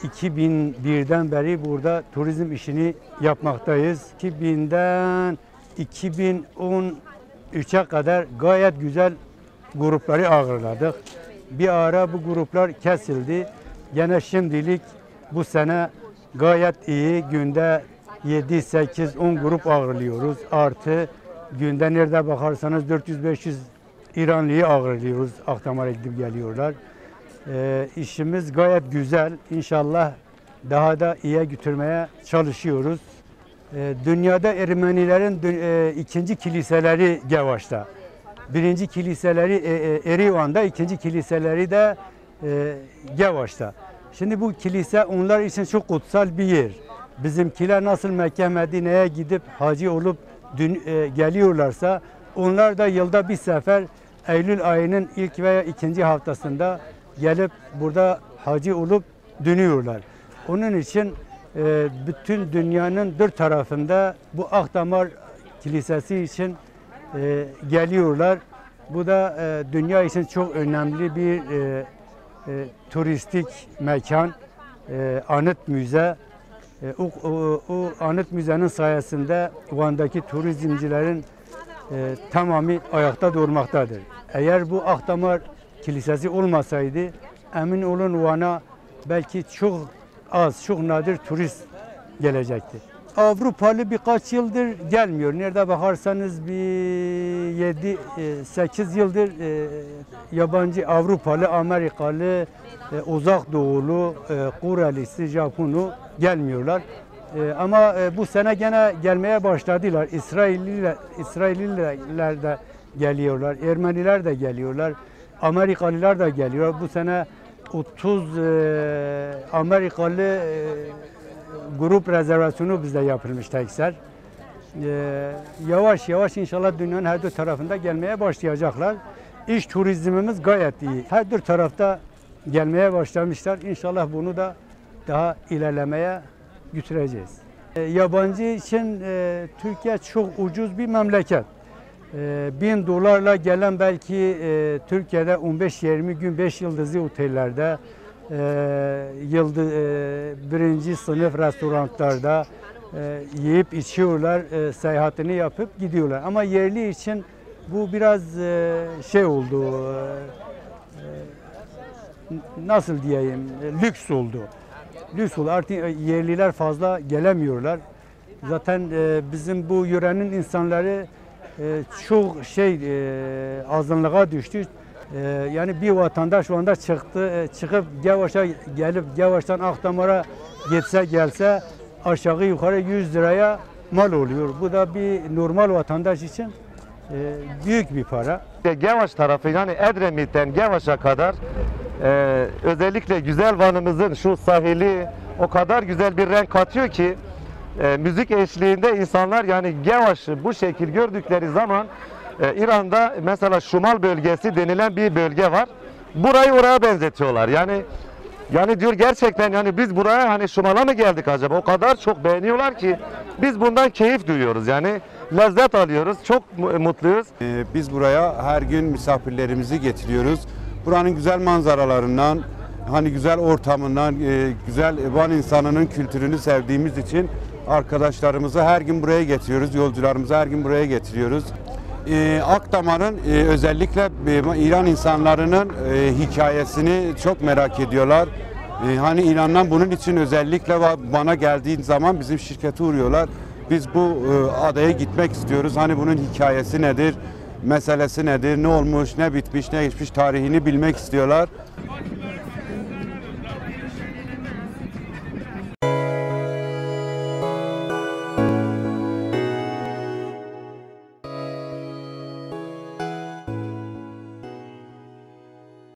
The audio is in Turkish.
2001'den beri burada turizm işini yapmaktayız. 2000'den 2013'e kadar gayet güzel grupları ağırladık. Bir ara bu gruplar kesildi. Gene şimdilik bu sene gayet iyi. Günde 7, 8, 10 grup ağırlıyoruz. Artı günde nerede bakarsanız 400-500 İranlıyı ağırlıyoruz. Akdamar'a gidip geliyorlar. İşimiz gayet güzel. İnşallah daha da iyiye götürmeye çalışıyoruz. Dünyada Ermenilerin ikinci kiliseleri Gevaş'ta. Birinci kiliseleri Erivan'da, ikinci kiliseleri de Gevaş'ta. Şimdi bu kilise onlar için çok kutsal bir yer. Bizimkiler nasıl Mekke Medine'ye gidip hacı olup geliyorlarsa onlar da yılda bir sefer Eylül ayının ilk veya ikinci haftasında gelip burada hacı olup dönüyorlar. Onun için bütün dünyanın dört tarafında bu Akdamar Kilisesi için geliyorlar. Bu da dünya için çok önemli bir turistik mekan, anıt müze. O anıt müzenin sayesinde Van'daki turizmcilerin tamamı ayakta durmaktadır. Eğer bu Akdamar Kilisesi olmasaydı emin olun Van'a belki çok az, çok nadir turist gelecekti. Avrupalı birkaç yıldır gelmiyor. Nerede bakarsanız bir 7-8 yıldır yabancı Avrupalı, Amerikalı, Uzak Doğulu, Korelisi, Japonu gelmiyorlar. Ama bu sene gene gelmeye başladılar. İsrailliler de geliyorlar, Ermeniler de geliyorlar, Amerikalılar da geliyor. Bu sene 30 Amerikalı grup rezervasyonu bizde yapılmış tekrar. Yavaş yavaş inşallah dünyanın her dört tarafında gelmeye başlayacaklar. İş turizmimiz gayet iyi. Her dört tarafta gelmeye başlamışlar. İnşallah bunu da daha ilerlemeye götüreceğiz. Yabancı için Türkiye çok ucuz bir memleket. $1000'la gelen belki Türkiye'de 15-20 gün 5 yıldızlı otellerde, birinci sınıf restoranlarda yiyip içiyorlar, seyahatini yapıp gidiyorlar. Ama yerli için bu biraz şey oldu, nasıl diyeyim, lüks oldu. Lüks oldu. Artık yerliler fazla gelemiyorlar. Zaten bizim bu yörenin insanları çok azınlığa düştü. Yani bir vatandaş şu anda çıkıp Gevaş'a gelip Gevaş'tan Akdamar'a gelse aşağı yukarı 100 liraya mal oluyor. Bu da bir normal vatandaş için büyük bir para. Gevaş tarafı yani Edremit'ten Gevaş'a kadar özellikle güzel Van'ımızın şu sahili o kadar güzel bir renk katıyor ki müzik eşliğinde insanlar yani Gevaş'ı bu şekil gördükleri zaman İran'da mesela Şumal bölgesi denilen bir bölge var. Burayı oraya benzetiyorlar. Yani diyor gerçekten yani biz buraya hani Şumal'a mı geldik acaba? O kadar çok beğeniyorlar ki biz bundan keyif duyuyoruz. Yani lezzet alıyoruz. Çok mutluyuz. Biz buraya her gün misafirlerimizi getiriyoruz. Buranın güzel manzaralarından, hani güzel ortamından, güzel Van insanının kültürünü sevdiğimiz için arkadaşlarımızı her gün buraya getiriyoruz. Yolcularımızı her gün buraya getiriyoruz. Akdamar'ın özellikle İran insanlarının hikayesini çok merak ediyorlar. Hani İran'dan bunun için özellikle bana geldiği zaman bizim şirkete uğruyorlar. Biz bu adaya gitmek istiyoruz. Hani bunun hikayesi nedir, meselesi nedir, ne olmuş, ne bitmiş, ne geçmiş tarihini bilmek istiyorlar.